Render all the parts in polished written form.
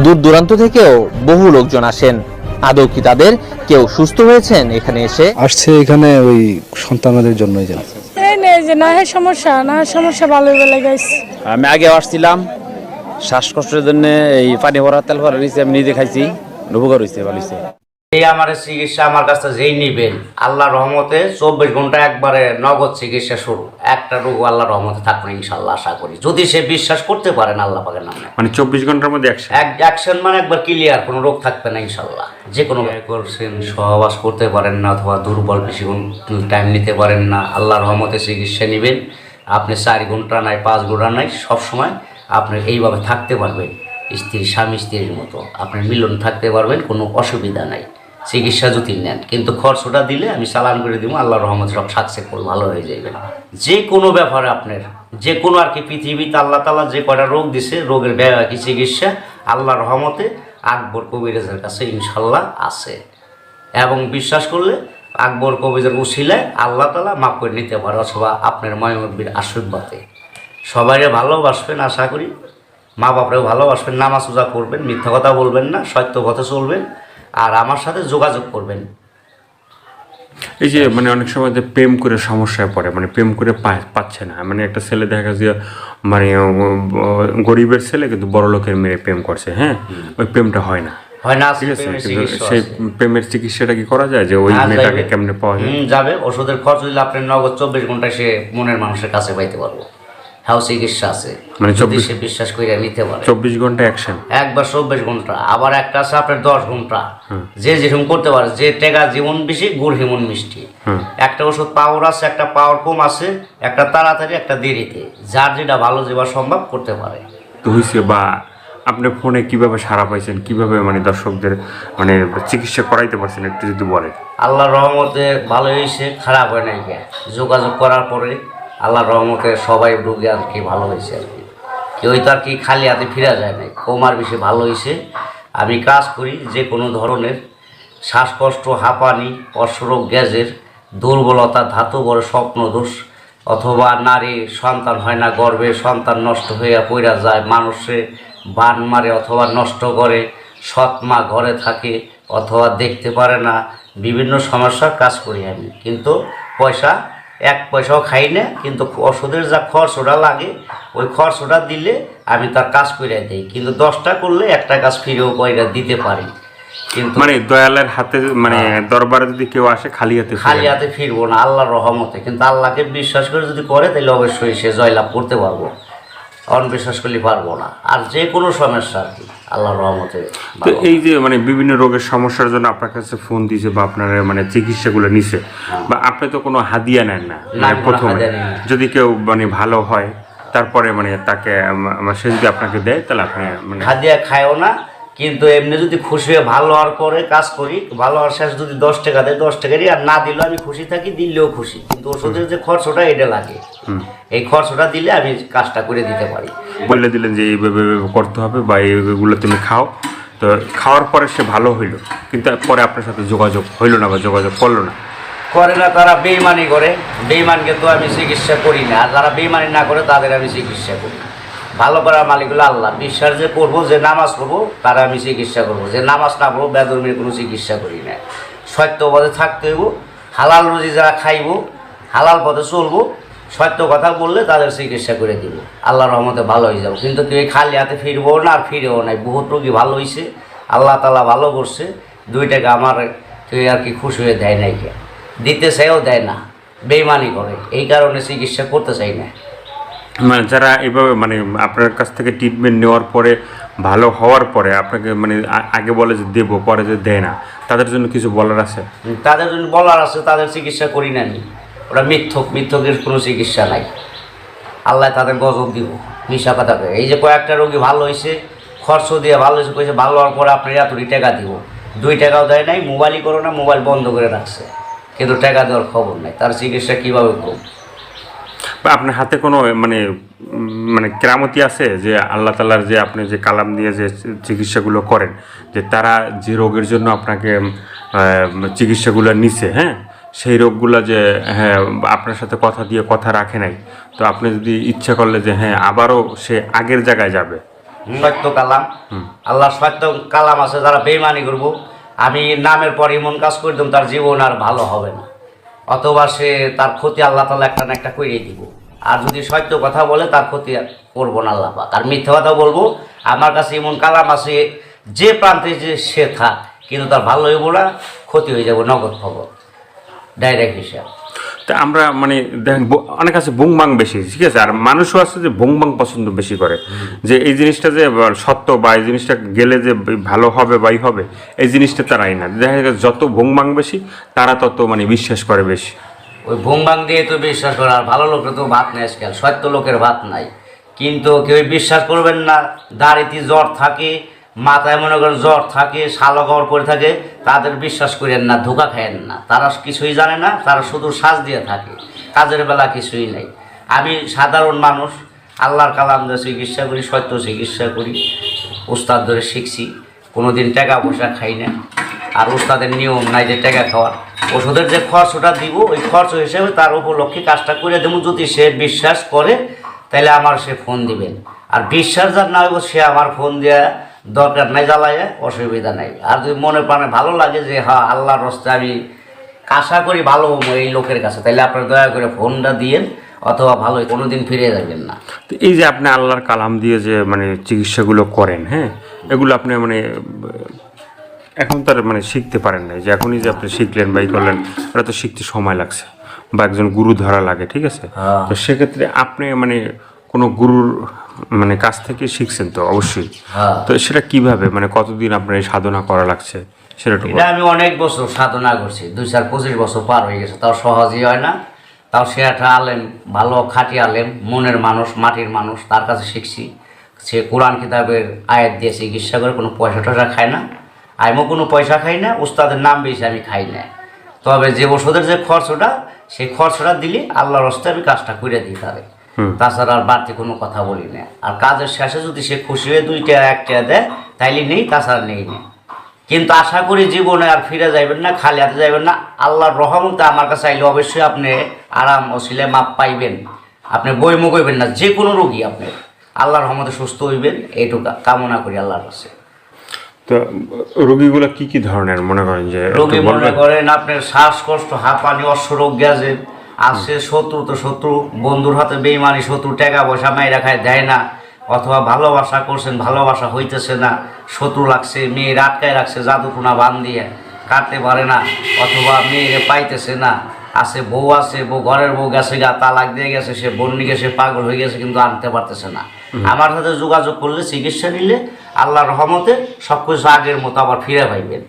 দূর দূরান্ত থেকেও বহু লোকজন আসেন। আদৌ কি তাদের কেউ সুস্থ হয়েছেন এখানে এসে? আসছে এখানে ওই সন্তানদের জন্যই যেন এই নেই যে না সমস্যা ভালো হয়ে লাগাইছে। আমি আগে আসছিলাম শ্বাসকষ্টের জন্য, এই পানি ভরা তেল ভরা নিয়েছি, আমি নিজে খাইছি, উপকার হয়েছে, ভালো হয়েছে। এই আমার চিকিৎসা আমার কাছে যেই নিবেন আল্লাহর রহমতে 24 ঘন্টা একবারে নগদ চিকিৎসা শুরু। একটা রোগ আল্লাহর রহমতে থাকবে ইনশাল্লাহ, আশা করি, যদি সে বিশ্বাস করতে পারেন আল্লাহ পাকের নামে। মানে 24 ঘন্টার মধ্যে অ্যাকশন মানে একবার ক্লিয়ার, কোনো রোগ থাকবে না ইনশাল্লাহ। যে কোনো করছেন, সহবাস করতে পারেন না অথবা দুর্বল বেশিক্ষণ টাইম নিতে পারেন না, আল্লাহর রহমতে চিকিৎসা নেবেন। আপনি 4 ঘন্টা নাই 5 ঘন্টা নাই, সবসময় আপনি এইভাবে থাকতে পারবেন, স্বামী স্ত্রীর মতো আপনার মিলন থাকতে পারবেন, কোনো অসুবিধা নাই চিকিৎসা যদি নেন। কিন্তু খরচটা দিলে আমি চালান করে দিব, আল্লাহর রহমতে সব সাকসেসফুল ভালো হয়ে যাবে। যে কোনো ব্যাপারে আপনার যে কোনো আর কি পৃথিবীতে আল্লাহ তাআলা যে কয়টা রোগ দিছে, রোগের কি চিকিৎসা আল্লাহর রহমতে আকবর কবিরাজের কাছে ইনশাল্লাহ আছে। এবং বিশ্বাস করলে আকবর কবিরাজের উসিলায় আল্লাহ তাআলা মাফ করে নিতে পারে, অথবা আপনার ময়মুরবির আশীর্বাদে। সবাই ভালোবাসবেন, আশা করি মা বাপরেও ভালোবাসবেন, নামাজ রোজা করবেন, মিথ্যা কথা বলবেন না, সত্য পথে চলবেন, আর আমার সাথে যোগাযোগ করবেন। এই যে মানে অনেক সময় যে প্রেম করে সমস্যায় পড়ে, মানে প্রেম করে পাচ্ছে না, মানে একটা ছেলে দেখা যায় মানে গরিবের ছেলে কিন্তু বড় লোকের মেয়ে প্রেম করছে, হ্যাঁ, ওই প্রেমটা হয় না, ঠিক আছে, কিন্তু সেই প্রেমের চিকিৎসাটা কি করা যায়, যে ওই মেয়েটাকে কেমনে পাওয়া যায়? যাবে, ওষুধের খরচ দিলে আপনি নগদ 24 ঘন্টায় সে মনের মানুষের কাছে পাইতে পারবো। হ্যাঁ, চিকিৎসা আছে, মানে 24 সে বিশ্বাস করে নিতে পারে। 24 ঘন্টা অ্যাকশন, একবার 24 ঘন্টা। আবার একটা আছে আপনার 10 ঘন্টা, যে যেরকম করতে পারে, যে টেকা জীবন বেশি গুড় হিমন মিষ্টি। একটা ওষুধ পাওয়ার আছে, একটা পাওয়ার কম আছে, একটা তাড়াতাড়ি, একটা দেরিতে, যার যেটা ভালো যেবা সম্ভব করতে পারে। তো হয়েছে বা আপনি ফোনে কিভাবে সাড়া পাইছেন, কিভাবে মানে দর্শকদের মানে চিকিৎসা করাইতে পারছেন, একটু যদি বলেন। আল্লাহর রহমতে ভালো হয়েছে, খারাপ হয় নাই। যোগাযোগ করার পরে আল্লাহর রহমতে সবাই রোগী আর কি ভালো হয়েছে আর কি, কেউ তো আর কি খালি হাতে ফিরা যায় নাই, কম আর বেশি ভালো হয়েছে। আমি কাজ করি যে কোনো ধরনের শ্বাসকষ্ট, হাঁপানি, অশ্বরোগ, গ্যাসের দুর্বলতা, ধাতবর স্বপ্নদোষ, অথবা নারী সন্তান হয় না, গর্ভে সন্তান নষ্ট হইয়া পইরা যায়, মানুষে বান মারে অথবা নষ্ট করে, সৎ মা ঘরে থাকে অথবা দেখতে পারে না, বিভিন্ন সমস্যার কাজ করি আমি। কিন্তু এক পয়সাও খাই না, কিন্তু ওষুধের যা খরচটা লাগে ওই খরচটা দিলে আমি তার কাজ করে দিই। কিন্তু 10টা করলে একটা কাজ ফিরেও কয়টা দিতে পারি। কিন্তু মানে দয়ালের হাতে, মানে দরবারে যদি কেউ আসে খালি হাতে ফিরবো না আল্লাহর রহমতে। কিন্তু আল্লাহকে বিশ্বাস করে যদি করে তাহলে অবশ্যই সে জয়লাভ করতে পারবো, অনবিশ্বাস করলে পারবো না। আর যে কোনো সমস্যা আর কি আল্লাহর রহমতে। তো এই যে মানে বিভিন্ন রোগের সমস্যার জন্য আপনার কাছে ফোন দিয়েছে বা আপনার মানে চিকিৎসাগুলো নিছে, বা আপনি তো কোনো হাদিয়া নেন না, মানে প্রথমে যদি কেউ মানে ভালো হয় তারপরে মানে তাকে সে যদি আপনাকে দেয় তাহলে আপনি মানে হাদিয়া খায়ও না। কিন্তু এমনি যদি খুশি হয়ে ভালো হওয়ার পরে কাজ করি, ভালো হওয়ার শেষ যদি 10 টাকা দেয় 10 টাকারই, আর না দিলেও আমি খুশি থাকি, দিলেও খুশি। কিন্তু ওষুধের যে খরচটা এটা লাগে, এই খরচটা দিলে আমি কাজটা করে দিতে পারি। বলে দিলেন যে এইভাবে করতে হবে বা এইগুলো তুমি খাও, তো খাওয়ার পরে সে ভালো হইলো, কিন্তু পরে আপনার সাথে যোগাযোগ হইলো না বা যোগাযোগ করলো না, করে না, তারা বেইমানি করে। বেইমানকে তো আমি চিকিৎসা করি না, আর যারা বেইমানি না করে তাদের আমি চিকিৎসা করি। ভালো করার মালিকগুলো আল্লাহ। বিশ্বাস যে করবো, যে নামাজ পড়বো, তারা আমি চিকিৎসা করবো। যে নামাজ না পড়বো, বেদর্মীর কোনো চিকিৎসা করি না। সত্য পথে থাকতে হইব, হালাল রুজি যারা খাইব, হালাল পথে চলবো, সত্য কথা বললে তাদের চিকিৎসা করে দিব, আল্লাহর রহমতে ভালো হয়ে যাবো। কিন্তু কেউ খালি হাতে ফিরবো না, আর ফিরেও নাই। বহুত রোগী ভালো হয়েছে, আল্লাহ তাআলা ভালো করছে। 2 টাকা আমার কেউ আর কি খুশি হয়ে দেয় নাই, কে দিতে চাইও দেয় না, বেইমানি করে। এই কারণে চিকিৎসা করতে চাই না। মানে যারা এইভাবে মানে আপনার কাছ থেকে ট্রিটমেন্ট নেওয়ার পরে ভালো হওয়ার পরে আপনাকে মানে আগে বলে যে দেবো, পরে যে দেয় না, তাদের জন্য কিছু বলার আছে? তাদের জন্য বলার আছে, তাদের চিকিৎসা করি না নি। ওরা মিথ্যকের কোনো চিকিৎসা নাই। আল্লাহ তাদের গজব দিব, মিশা কথা। এই যে কয়েকটা রোগী ভালো হয়েছে, খরচ দিয়ে ভালো হয়েছে, কয়েছে ভালো হওয়ার পরে আপনার এতটি টাকা দিব, 2 টাকাও দেয় নাই। মোবাইলই করো না, মোবাইল বন্ধ করে রাখছে, কিন্তু টাকা দেওয়ার খবর নাই। তার চিকিৎসা কীভাবে করব? বা আপনার হাতে কোনো মানে মানে কেরামতি আছে যে আল্লাহ তাআলার যে আপনি যে কালাম দিয়ে যে চিকিৎসাগুলো করেন, যে তারা যে রোগের জন্য আপনাকে চিকিৎসাগুলো নিছে, হ্যাঁ, সেই রোগগুলো যে হ্যাঁ আপনার সাথে কথা দিয়ে কথা রাখে নাই, তো আপনি যদি ইচ্ছা করলে যে হ্যাঁ আবারও সে আগের জায়গায় যাবে, সত্য কালাম, আল্লাহ সত্য কালাম আছে, যারা বেইমানি করব আমি নামের পর এমন কাজ করে দিলাম তার জীবন আর ভালো হবে না, অথবা সে তার ক্ষতি আল্লাহ তাআলা একটা না একটা করিয়ে দিব। আর যদি সত্য কথা বলে তার ক্ষতি আর করবো না আল্লাহ পাক। আর মিথ্যা কথা বলবো, আমার কাছে এমন কালাম আছে যে প্রান্তে যে সে থাক কিন্তু তার ভালো হইব না, ক্ষতি হয়ে যাবো, নগদ খবর, ডাইরেক্ট হিসাব। তা আমরা মানে দেখেন অনেক আছে বুংবাং বেশি, ঠিক আছে, আর মানুষও আছে যে বুংবাং পছন্দ বেশি করে, যে এই জিনিসটা যে সত্য বা এই জিনিসটা গেলে যে ভালো হবে বা হবে, এই জিনিসটা তারাই না। দেখা গেছে যত বুংবাং বেশি তারা তত মানে বিশ্বাস করে বেশি। ওই ভুংবাং দিয়ে তো বিশ্বাস করে, আর ভালো লোকের তো ভাত নেই আজকাল, সত্য লোকের ভাত নাই। কিন্তু কেউ বিশ্বাস করবেন না, দাড়িতে জ্বর থাকে, মাথায় মনে করেন জ্বর থাকে, শালো কবর পরে থাকে, তাদের বিশ্বাস করেন না, ধোঁকা খায়েন না, তারা কিছুই জানে না, তারা শুধু শ্বাস দিয়ে থাকে, কাজের বেলা কিছুই নেই। আমি সাধারণ মানুষ, আল্লাহর কালাম দিয়ে চিকিৎসা করি, সত্য চিকিৎসা করি, উস্তাদ ধরে শিখছি, কোনোদিন টাকা পয়সা খাই না। আর উস্তাদের নিয়ম নাই যে টাকা খাওয়ার, ওষুধের যে খরচটা দিব ওই খরচ হিসেবে তার উপলক্ষে কাজটা করে দেবো। যদি সে বিশ্বাস করে তাহলে আমার সে ফোন দিবেন, আর বিশ্বাস যার না হইব সে আমার ফোন দেওয়া দরকার নাই, জ্বালায় অসুবিধা নাই। আর যদি মনে প্রাণে ভালো লাগে যে হ্যাঁ আল্লাহর রাস্তায় আমি আশা করি ভালো এই লোকের কাছে, তাহলে আপনার দয়া করে ফোনটা দিয়েন, অথবা ভালো কোনোদিন ফিরে যাবেন না। তো এই যে আপনি আল্লাহর কালাম দিয়ে যে মানে চিকিৎসাগুলো করেন, হ্যাঁ, এগুলো আপনি মানে এখন তার মানে শিখতে পারেন না, যে এখনই যে আপনি শিখলেন বা করলেন, ওটা তো শিখতে সময় লাগছে বা একজন গুরু ধরা লাগে, ঠিক আছে। তো সেক্ষেত্রে আপনি মানে কোনো গুরুর মানে কাছ থেকে শিখছেন তো অবশ্যই, তো সেটা কিভাবে মানে কতদিন আপনার এই সাধনা করা লাগছে সেটা একটু এটা আমি অনেক বছর সাধনা করছি, 2-25 বছর পার হয়ে গেছে, তাও সহজই হয় না। তাও সে একটা আলেম, ভালো খাঁটি আলেম, মনের মানুষ, মাটির মানুষ, তার কাছে শিখছি। সে কোরআন কিতাবের আয়াত দিয়ে চিকিৎসা করে, কোনো পয়সা টয়সা খায় না, আমিও কোনো পয়সা খাই না, উস্তাদের নাম বেশি আমি খাই না। তবে যে ওষুধের যে খরচটা, সেই খরচটা দিলে আল্লাহর রাস্তায় আমি কাজটা করে দিই তারে, তাছাড়া আর বাড়তি কোনো কথা বলি না। আর কাজের শেষে যদি সে খুশি হয়ে 2 টাকা 1 টাকা দেয় তাইলে নেই, তাছাড়া নেই না। কিন্তু আশা করি জীবনে আর ফিরে যাইবেন না, খালি হাতে যাইবেন না। আল্লাহর রহমতে আমার কাছে আইলে অবশ্যই আপনি আরাম ওসিলে মাপ পাইবেন, আপনি বইমুখ হইবেন না, যে কোনো রোগী আপনি আল্লাহর রহমতে সুস্থ হইবেন, এইটুকু কামনা করি আল্লাহর কাছে। তো রোগীগুলো কি কি ধরনের মনে করেন যে রোগী মনে করেন আপনার শ্বাসকষ্ট, হাঁপানি, অশ্বরোগ, গ্যাসের আছে, শত্রু তো শত্রু, বন্ধুর হাতে বেইমানি, শত্রু টাকা পয়সা মাইরা খায় দেয় না, অথবা ভালোবাসা করছেন ভালোবাসা হইতেছে না, শত্রু লাগছে, মেয়ের আটকায় রাখছে জাদুটুনা বান দিয়ে, কাটতে পারে না, অথবা মেয়েরে পাইতেছে না, আছে বউ, ঘরের বউ গেছে গা, তালাক দিয়ে গেছে, সে বন্যিকে সে পাগল হয়ে গেছে কিন্তু আনতে পারতেছে না। আমার সাথে যোগাযোগ করলে, চিকিৎসা নিলে আল্লাহর রহমতে সব কিছু আগের মতো আবার ফিরে পাইবেন।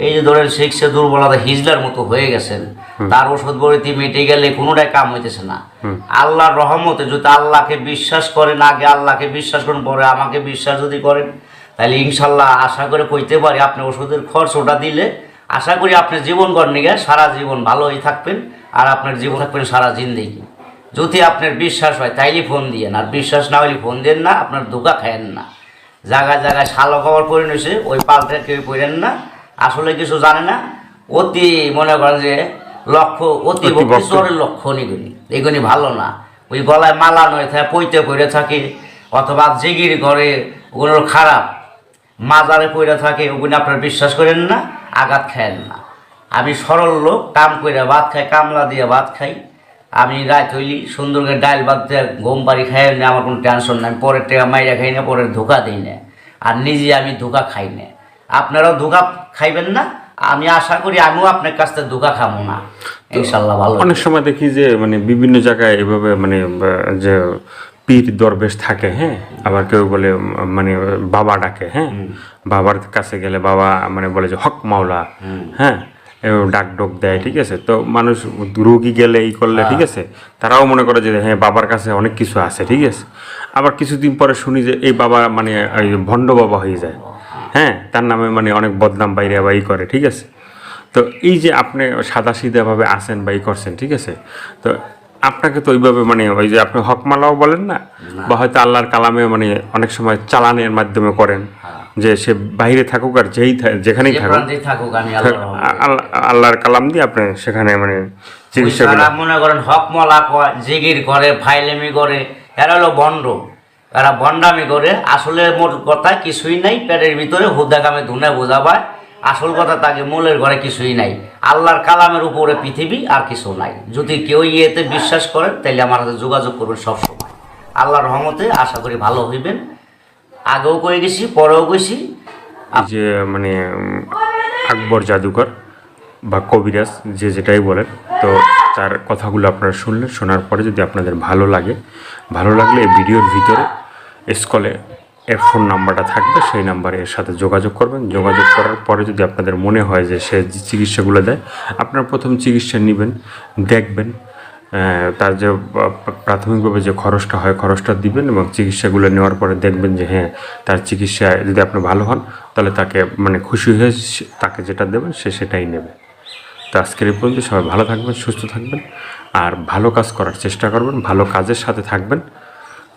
এই যে ধরেন শিখছে দুর্বলতা, হিজলার মতো হয়ে গেছেন, তার ওষুধ বড়িতে মিটে গেলে কোনোটাই কাম হইতেছে না। আল্লাহর রহমতে যদি আল্লাহকে বিশ্বাস করেন, আগে আল্লাহকে বিশ্বাস করেন, পরে আমাকে বিশ্বাস যদি করেন, তাহলে ইনশাল্লাহ আশা করে কইতে পারি আপনি ওষুধের খরচ ওটা দিলে আশা করি আপনি জীবন গড়নে গিয়ে সারা জীবন ভালোই থাকবেন, আর আপনার জীবন থাকবেন সারা জিন্দেগি। যদি আপনার বিশ্বাস হয় তাইলে ফোন দিয়েন, আর বিশ্বাস না হলে ফোন দেন না, আপনার ধোঁকা খায়েন না। জায়গায় জায়গায় শালো খবর পড়ে নিয়েছে, ওই পাল্টে কেউ পড়েন না, আসলে কিছু জানে না, অতি মনে করেন যে লক্ষ্য, অতি ভক্তি চোরের লক্ষণ, এগুলি ভালো না। ওই গলায় মালা নয় থাকে, পইতে পড়ে থাকে, অথবা জিগির ঘরে, ওগুলো খারাপ, মাজারে পড়ে থাকে, ওগুলি আপনার বিশ্বাস করেন না, আঘাত খায়েন না। আমি সরল লোক, কাম করে ভাত খাই, কামলা দিয়ে ভাত খাই, আমি রাত হইলি সুন্দর করে ডাইল ভাত দিয়ে ঘুম পাড়ি খাই না, আমার কোনো টেনশন নাই, পরের টাকা মাইরা খাই না, পরের ধোকা দিই না, আর নিজে আমি ধোকা খাই না। আপনারাও ধোকা খাইবেন না, আমি আশা করি আমিও আপনার কাছ থেকে ধোকা খাবো না, ইনশাল্লাহ ভালো। অনেক সময় দেখি যে মানে বিভিন্ন জায়গায় এভাবে মানে যে পীর দরবেশ থাকে, হ্যাঁ, আবার কেউ বলে মানে বাবা ডাকে, হ্যাঁ, বাবার কাছে গেলে বাবা মানে বলে যে হক মাওলা, হ্যাঁ, ডাক ডোক দেয়, ঠিক আছে। তো মানুষ রোগী গেলে এই করলে, ঠিক আছে, তারাও মনে করে যে হ্যাঁ বাবার কাছে অনেক কিছু আছে, ঠিক আছে। আবার কিছুদিন পরে শুনি যে এই বাবা মানে ভণ্ড বাবা হয়ে যায়, হ্যাঁ, তার নামে মানে অনেক বদনাম বাইরে বা ই করে, ঠিক আছে। তো এই যে আপনি সাদাসিধাভাবে আসেন বা ই করছেন, ঠিক আছে, তো আপনাকে তো ওইভাবে মানে ওই যে আপনি হকমালাও বলেন না, বা হয়তো আল্লাহর কালামে মানে অনেক সময় চালানের মাধ্যমে করেন, যে সে বাইরে থাকুক আর যেখানেই থাকুক আল্লাহর কালাম দিয়ে আপনি সেখানে মানে চিকিৎসা মনে করেন হকমলা জিগির করে, ফাইলেমি করে, এরা হলো ভণ্ড। এরা ভণ্ডামি করে, আসলে মোট কথা কিছুই নাই, পেটের ভিতরে হুদা কামে ধুনে বোঝা পায়, আসল কথা তাকে মূলের ঘরে কিছুই নাই। আল্লাহর কালামের উপরে পৃথিবী, আর কিছু নাই। যদি কেউ এতে বিশ্বাস করেন তাহলে আমার সাথে যোগাযোগ করবেন সবসময়। আল্লাহর রহমতে আশা করি ভালো হইবেন। আগেও কয়ে গেছি, পরেও গেছি। এই যে মানে আকবর জাদুকর বা কবিরাজ যে যেটাই বলেন, তো তার কথাগুলো আপনারা শুনলেন। শোনার পরে যদি আপনাদের ভালো লাগলে এই ভিডিওর ভিতরে স্কলে এর ফোন নাম্বারটা থাকবে, সেই নাম্বারে এর সাথে যোগাযোগ করবেন। যোগাযোগ করার পরে যদি আপনাদের মনে হয় যে সে যে চিকিৎসাগুলো দেয়, আপনারা প্রথম চিকিৎসা নেবেন, দেখবেন তার যে প্রাথমিকভাবে যে খরচটা হয় খরচটা দিবেন, এবং চিকিৎসাগুলো নেওয়ার পরে দেখবেন যে হ্যাঁ তার চিকিৎসা যদি আপনি ভালো হন তাহলে তাকে মানে খুশি হয়ে তাকে যেটা দেবেন সে সেটাই নেবে। তো আজকের এই পর্যন্ত সবাই ভালো থাকবেন, সুস্থ থাকবেন, আর ভালো কাজ করার চেষ্টা করবেন, ভালো কাজের সাথে থাকবেন,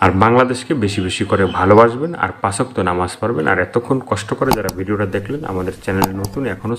আর বাংলাদেশকে বেশি বেশি করে ভালোবাসবেন, আর 5 ওয়াক্ত নামাজ পড়বেন। আর এতক্ষণ কষ্ট করে যারা ভিডিওটা দেখলেন, আমাদের চ্যানেলে নতুন এখনও